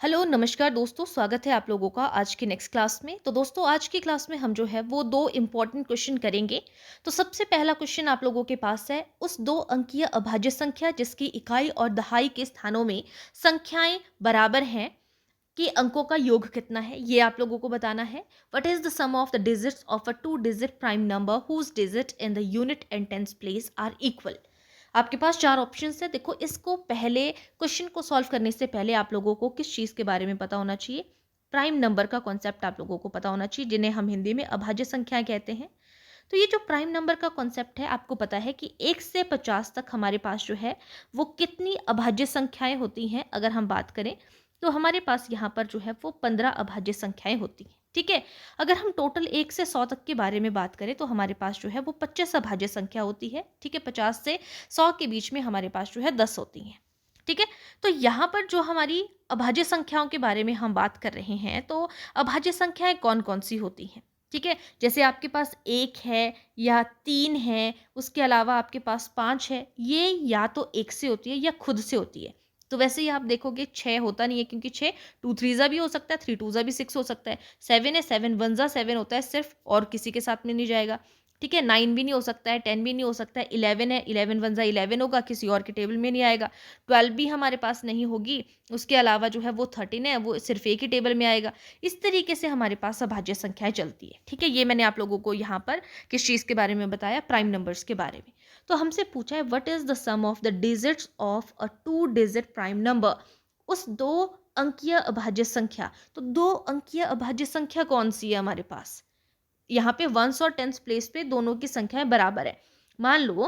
Hello नमस्कार दोस्तों, स्वागत है आप लोगों का आज की नेक्स्ट क्लास में। तो दोस्तों आज की क्लास में हम जो है वो दो इम्पॉर्टेंट क्वेश्चन करेंगे। तो सबसे पहला क्वेश्चन आप लोगों के पास है, उस दो अंकीय अभाज्य संख्या जिसकी इकाई और दहाई के स्थानों में संख्याएं बराबर हैं कि अंकों का योग कितना है, ये आप लोगों को बताना है। What is the sum of the digits of a two digit prime number whose digit in the unit and tens place are equal. आपके पास चार ऑप्शंस है। देखो, इसको पहले क्वेश्चन को सॉल्व करने से पहले आप लोगों को किस चीज़ के बारे में पता होना चाहिए? प्राइम नंबर का कॉन्सेप्ट आप लोगों को पता होना चाहिए, जिन्हें हम हिंदी में अभाज्य संख्याएं कहते हैं। तो ये जो प्राइम नंबर का कॉन्सेप्ट है, आपको पता है कि 1 से 50 तक हमारे पास जो है वो कितनी अभाज्य संख्याएं होती हैं। अगर हम बात करें तो हमारे पास यहाँ पर जो है वो 15 अभाज्य संख्याएं होती हैं। ठीक है। अगर हम टोटल 1 से 100 तक के बारे में बात करें तो हमारे पास जो है वो 25 अभाज्य संख्या होती है। ठीक है। 50 से 100 के बीच में हमारे पास जो है 10 होती हैं। ठीक है। तो यहाँ पर जो हमारी अभाज्य संख्याओं के बारे में हम बात कर रहे हैं, तो अभाज्य संख्याएं कौन कौन सी होती हैं? ठीक है। जैसे आपके पास 1 है या 3 है, उसके अलावा आपके पास 5 है, ये या तो 1 से होती है या खुद से होती है। तो वैसे ही आप देखोगे 6 होता नहीं है, क्योंकि 6 2 3 जा भी हो सकता है, 3 2 जा भी 6 हो सकता है। 7 है, 7 1 जा 7 होता है सिर्फ, और किसी के साथ में नहीं जाएगा। ठीक है। 9 भी नहीं हो सकता है, 10 भी नहीं हो सकता है। 11 है, 11 1 जा 11 होगा, किसी और के टेबल में नहीं आएगा। 12 भी हमारे पास नहीं होगी। उसके अलावा जो है वो 13 है, वो सिर्फ एक ही टेबल में आएगा। इस तरीके से हमारे पास अभाज्य संख्याएं चलती है। ठीक है। ये मैंने आप लोगों को यहाँ पर किस चीज़ के बारे में बताया? प्राइम नंबर्स के बारे में। तो हमसे पूछा है, what is the sum of the digits of a two digit prime number. उस दो अंकीय अभाज्य संख्या, तो दो अंकीय अभाज्य संख्या कौन सी है हमारे पास? यहाँ पे वंस और टेंस प्लेस पे दोनों की संख्याएं बराबर है। मान लो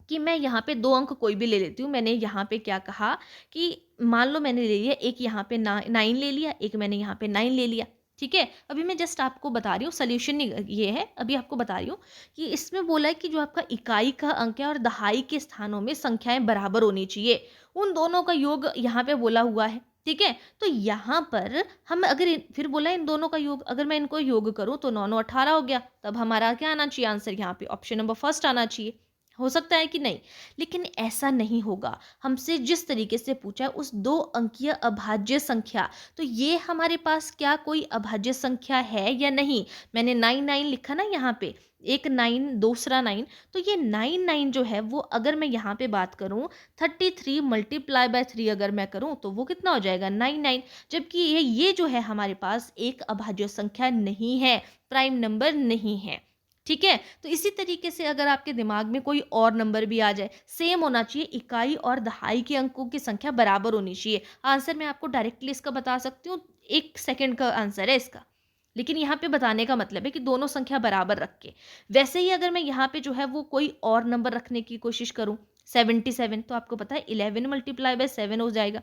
कि मैं यहाँ पे दो अंक कोई भी ले लेती हूँ। मैंने यहाँ पे क्या कहा कि मान लो मैंने ले लिया एक, यहाँ पे 9 ले लिया, एक मैंने यहाँ पे 9 ले लिया। ठीक है। अभी मैं जस्ट आपको बता रही हूँ, सोल्यूशन ये है, अभी आपको बता रही हूँ कि इसमें बोला है कि जो आपका इकाई का अंक है और दहाई के स्थानों में संख्याएं बराबर होनी चाहिए। उन दोनों का योग यहाँ पे बोला हुआ है। ठीक है। तो यहाँ पर हम अगर फिर बोला इन दोनों का योग, अगर मैं इनको योग करूँ तो 9 9 18 हो गया। तब हमारा क्या आना चाहिए आंसर? यहाँ पे ऑप्शन नंबर फर्स्ट आना चाहिए। हो सकता है कि नहीं, लेकिन ऐसा नहीं होगा। हमसे जिस तरीके से पूछा है उस दो अंकीय अभाज्य संख्या, तो ये हमारे पास क्या कोई अभाज्य संख्या है या नहीं? मैंने 9 9 लिखा ना यहाँ पे, एक 9 दूसरा 9, तो ये 9 9 जो है वो अगर मैं यहाँ पे बात करूँ 33 मल्टीप्लाई बाय 3 अगर मैं करूँ तो वो कितना हो जाएगा? 9 9। जबकि ये जो है हमारे पास एक अभाज्य संख्या नहीं है, प्राइम नंबर नहीं है। ठीक है। तो इसी तरीके से अगर आपके दिमाग में कोई और नंबर भी आ जाए, सेम होना चाहिए, इकाई और दहाई के अंकों की संख्या बराबर होनी चाहिए। आंसर मैं आपको डायरेक्टली इसका बता सकती हूँ, 1 सेकंड का आंसर है इसका। लेकिन यहाँ पे बताने का मतलब है कि दोनों संख्या बराबर रख के। वैसे ही अगर मैं यहाँ पे जो है वो कोई और नंबर रखने की कोशिश करूँ, 77, तो आपको पता है 11 मल्टीप्लाई बाय 7 हो जाएगा।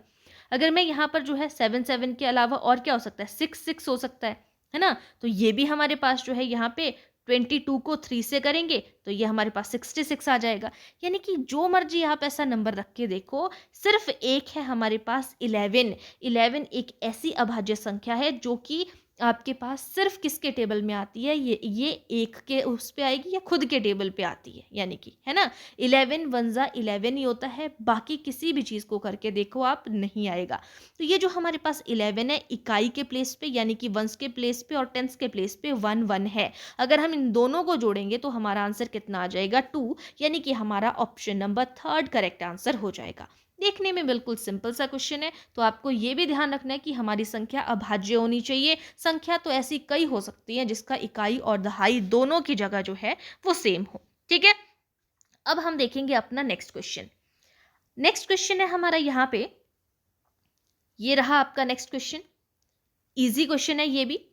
अगर मैं यहाँ पर जो है 7 7 के अलावा और क्या हो सकता है? 6 6 हो सकता है ना? तो ये भी हमारे पास जो है यहाँ पे 22 को 3 से करेंगे तो ये हमारे पास 66 आ जाएगा। यानी कि जो मर्जी आप ऐसा नंबर रख के देखो, सिर्फ एक है हमारे पास 11। 11 एक ऐसी अभाज्य संख्या है जो कि आपके पास सिर्फ किसके टेबल में आती है? ये एक के उस पे आएगी या खुद के टेबल पे आती है, यानी कि है ना, 11 वन जा 11 ही होता है, बाकी किसी भी चीज़ को करके देखो आप नहीं आएगा। तो ये जो हमारे पास 11 है, इकाई के प्लेस पे यानी कि वंस के प्लेस पे और टेंस के प्लेस पे 1 1 है। अगर हम इन दोनों को जोड़ेंगे तो हमारा आंसर कितना आ जाएगा? 2। यानी कि हमारा option number third correct answer हो जाएगा। देखने में बिल्कुल सिंपल सा क्वेश्चन है। तो आपको ये भी ध्यान रखना है कि हमारी संख्या अभाज्य होनी चाहिए। संख्या तो ऐसी कई हो सकती है जिसका इकाई और दहाई दोनों की जगह जो है वो सेम हो। ठीक है। अब हम देखेंगे अपना नेक्स्ट क्वेश्चन। नेक्स्ट क्वेश्चन है हमारा यहाँ पे, ये रहा आपका नेक्स्ट क्वेश्चन। इजी क्वेश्चन है ये भी।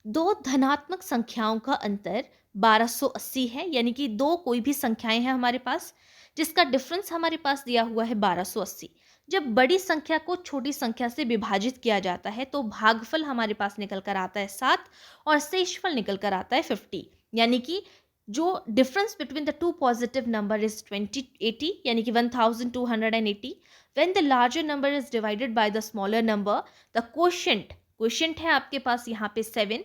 दो धनात्मक संख्याओं का अंतर 1280 है, यानी कि दो कोई भी संख्याएं हैं हमारे पास जिसका डिफरेंस हमारे पास दिया हुआ है 1280। जब बड़ी संख्या को छोटी संख्या से विभाजित किया जाता है तो भागफल हमारे पास निकल कर आता है 7 और शेषफल निकल कर आता है 50। यानी कि जो difference between the two positive number is 2080, यानी कि 1280। When the larger number is divided by the smaller number, the quotient है आपके पास यहाँ पे 7।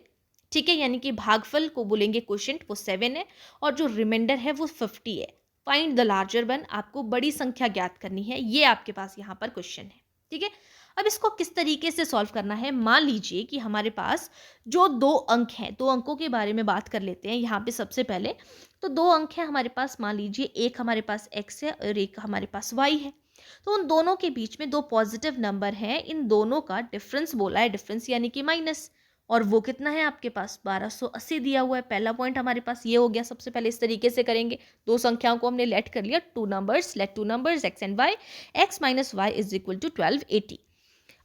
ठीक है। यानी कि भागफल को बोलेंगे क्वोशिएंट, वो 7 है, और जो रिमाइंडर है वो 50 है। फाइंड द लार्जर वन, आपको बड़ी संख्या ज्ञात करनी है, ये आपके पास यहाँ पर क्वेश्चन है। ठीक है। अब इसको किस तरीके से सॉल्व करना है, मान लीजिए कि हमारे पास जो 2 अंक हैं, 2 अंकों के बारे में बात कर लेते हैं यहाँ पे सबसे पहले। तो 2 अंक हैं हमारे पास, मान लीजिए एक हमारे पास x है और एक हमारे पास y है। तो उन दोनों के बीच में 2 पॉजिटिव नंबर हैं, इन दोनों का डिफरेंस बोला है, डिफरेंस यानी कि माइनस, और वो कितना है आपके पास 1280 दिया हुआ है। पहला पॉइंट हमारे पास ये हो गया। सबसे पहले इस तरीके से करेंगे, दो संख्याओं को हमने लेट कर लिया, let two numbers x and y, x minus y is equal to 1280।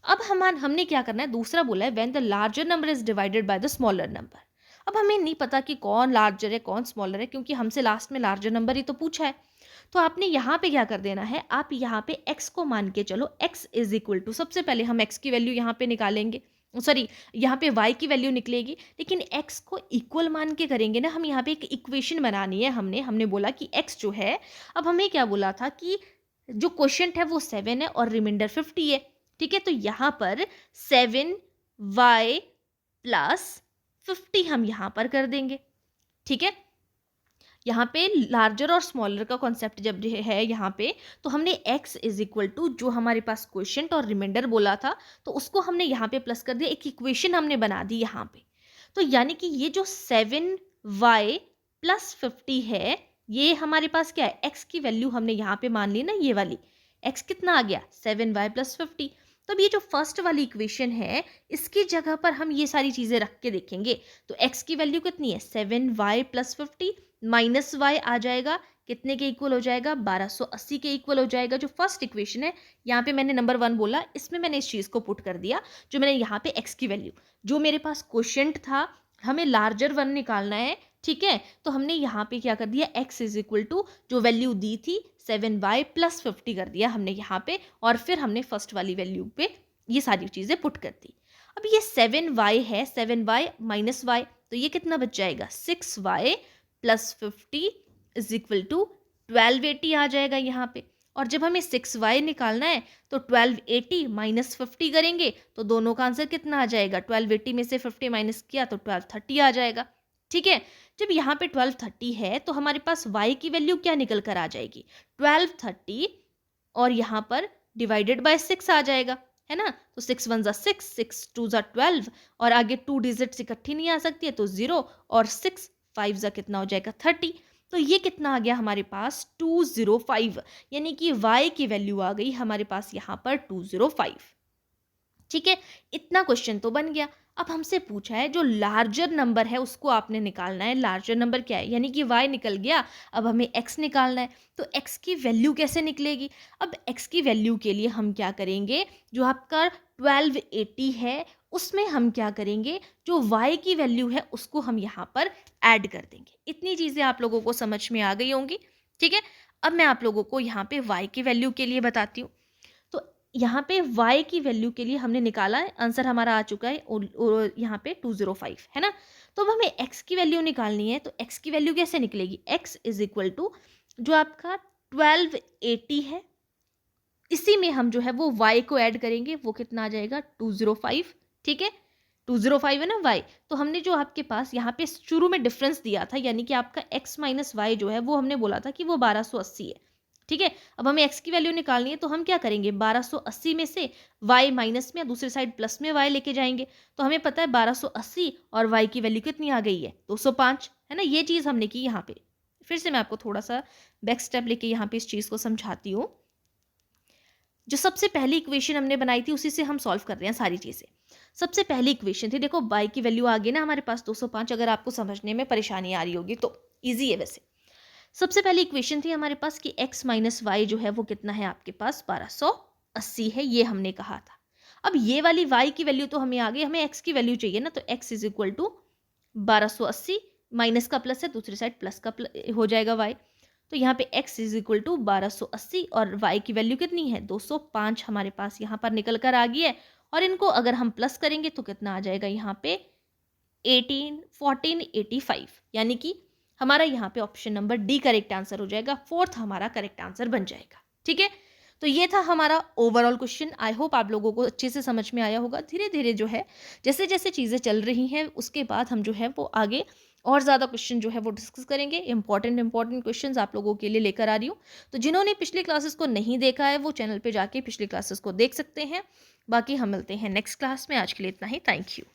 अब हमने क्या करना है, दूसरा बोला है when the larger number is divided by the smaller number. अब हमें नहीं पता कि कौन लार्जर है कौन स्मॉलर है, क्योंकि हमसे लास्ट में लार्जर नंबर ही तो पूछा है। तो आपने यहाँ पे क्या कर देना है, आप यहाँ पे x को मान के चलो, x इज इक्वल टू, सबसे पहले हम x की वैल्यू यहाँ पे निकालेंगे, सॉरी यहाँ पे y की वैल्यू निकलेगी, लेकिन x को इक्वल मान के करेंगे ना। हम यहाँ पे एक इक्वेशन बनानी है, हमने बोला कि x जो है, अब हमें क्या बोला था कि जो क्वोशिएंट है वो 7 है और रिमाइंडर 50 है। ठीक है, तो यहाँ पर 7y प्लस 50 हम यहाँ पर कर देंगे। ठीक है, यहाँ पे लार्जर और स्मॉलर का कॉन्सेप्ट जब है यहाँ पे, तो हमने x इज इक्वल टू जो हमारे पास क्वोशिएंट और रिमाइंडर बोला था, तो उसको हमने यहाँ पे प्लस कर दिया, एक इक्वेशन हमने बना दी यहाँ पे। तो यानी कि ये जो 7y प्लस 50 है, ये हमारे पास क्या है, x की वैल्यू हमने यहाँ पे मान ली ना, ये वाली x कितना आ गया 7y प्लस 50। तो अब ये जो फर्स्ट वाली इक्वेशन है, इसकी जगह पर हम ये सारी चीजें रख के देखेंगे। तो x की वैल्यू कितनी है 7y प्लस 50 माइनस y आ जाएगा, कितने के इक्वल हो जाएगा 1280 के इक्वल हो जाएगा। जो फर्स्ट इक्वेशन है, यहाँ पे मैंने नंबर 1 बोला, इसमें मैंने इस चीज को पुट कर दिया, जो मैंने यहाँ पे x की वैल्यू, जो मेरे पास क्वोशिएंट था, हमें लार्जर 1 निकालना है। ठीक है, तो हमने यहाँ पे क्या कर दिया, x इज इक्वल टू जो वैल्यू दी थी 7y प्लस 50 कर दिया हमने यहाँ पे, और फिर हमने फर्स्ट वाली वैल्यू पे ये सारी चीजें पुट कर दी। अब ये 7y है, 7y माइनस y, तो ये कितना बच जाएगा 6y plus 50 is equal to 1280 आ जाएगा यहाँ पे। और जब हमें 6y निकालना है, तो 1280 माइनस 50 करेंगे, तो दोनों का आंसर कितना आ जाएगा, 1280 में से 50 माइनस किया तो 1230 आ जाएगा। ठीक है, जब यहाँ पे 1230 है, तो हमारे पास y की वैल्यू क्या निकल कर आ जाएगी 1230, और यहाँ पर डिवाइडेड बाय 6 आ जाएगा, है ना। तो 6 1 जा 6, 6 2 जा 12, और आगे 2 डिजिट्स इकट्ठी नहीं आ सकती है, तो 0 और 6 5 जा कितना हो जाएगा 30। तो ये कितना आ गया हमारे पास 205, यानी कि y की वैल्यू आ गई हमारे पास यहाँ पर 205। ठीक है, इतना क्वेश्चन तो बन गया। अब हमसे पूछा है जो लार्जर नंबर है उसको आपने निकालना है। लार्जर नंबर क्या है, यानी कि y निकल गया, अब हमें x निकालना है। तो x की वैल्यू कैसे निकलेगी, अब x की वैल्यू के लिए हम क्या करेंगे, जो आपका 1280 है उसमें हम क्या करेंगे, जो y की वैल्यू है उसको हम यहाँ पर ऐड कर देंगे। इतनी चीज़ें आप लोगों को समझ में आ गई होंगी। ठीक है, अब मैं आप लोगों को यहाँ पे y की वैल्यू के लिए बताती हूँ। यहाँ पे y की वैल्यू के लिए हमने निकाला है, आंसर हमारा आ चुका है और यहाँ पे 205 है ना। तो अब हमें x की वैल्यू निकालनी है, तो x की वैल्यू कैसे निकलेगी, x इज इक्वल टू जो आपका 1280 है, इसी में हम जो है वो y को ऐड करेंगे, वो कितना आ जाएगा 205। ठीक है, 205 है ना y, तो हमने जो आपके पास यहाँ पे शुरू में डिफरेंस दिया था, यानी कि आपका x माइनस वाई जो है वो हमने बोला था कि वो 1280 है। ठीक है, अब हमें x की वैल्यू निकालनी है, तो हम क्या करेंगे 1280 में से y माइनस में, दूसरी साइड प्लस में y लेके जाएंगे। तो हमें पता है 1280 और y की वैल्यू कितनी आ गई है 205, है ना। ये चीज़ हमने की यहाँ पे। फिर से मैं आपको थोड़ा सा बैक स्टेप लेके यहाँ पे इस चीज़ को समझाती हूँ। जो सबसे पहली इक्वेशन हमने बनाई थी उसी से हम सॉल्व कर रहे हैं सारी चीज़ें। सबसे पहली इक्वेशन थी, देखो y की वैल्यू आ गई ना हमारे पास 205। अगर आपको समझने में परेशानी आ रही होगी तो ईजी है वैसे। सबसे पहली इक्वेशन थी हमारे पास कि x माइनस वाई जो है वो कितना है आपके पास 1280 है, ये हमने कहा था। अब ये वाली y की वैल्यू तो हमें आ गई, हमें x की वैल्यू चाहिए ना, तो x is equal to 1280, minus का प्लस है, दूसरी साइड प्लस का हो जाएगा y। तो यहाँ पे x इज इक्वल टू 1280 और y की वैल्यू कितनी है 205 हमारे पास यहाँ पर निकल कर आ गई है। और इनको अगर हम प्लस करेंगे तो कितना आ जाएगा यहाँ पे 1485, यानी कि हमारा यहाँ पे option number D correct answer हो जाएगा, फोर्थ हमारा करेक्ट आंसर बन जाएगा। ठीक है, तो ये था हमारा ओवरऑल क्वेश्चन। आई होप आप लोगों को अच्छे से समझ में आया होगा। धीरे धीरे जो है जैसे जैसे चीज़ें चल रही हैं उसके बाद हम जो है वो आगे और ज़्यादा क्वेश्चन जो है वो डिस्कस करेंगे। इंपॉर्टेंट क्वेश्चंस आप लोगों के लिए लेकर आ रही हूँ। तो जिन्होंने पिछली क्लासेस को नहीं देखा है वो चैनल पे जाके पिछली क्लासेस को देख सकते हैं। बाकी हम मिलते हैं नेक्स्ट क्लास में। आज के लिए इतना ही। Thank you.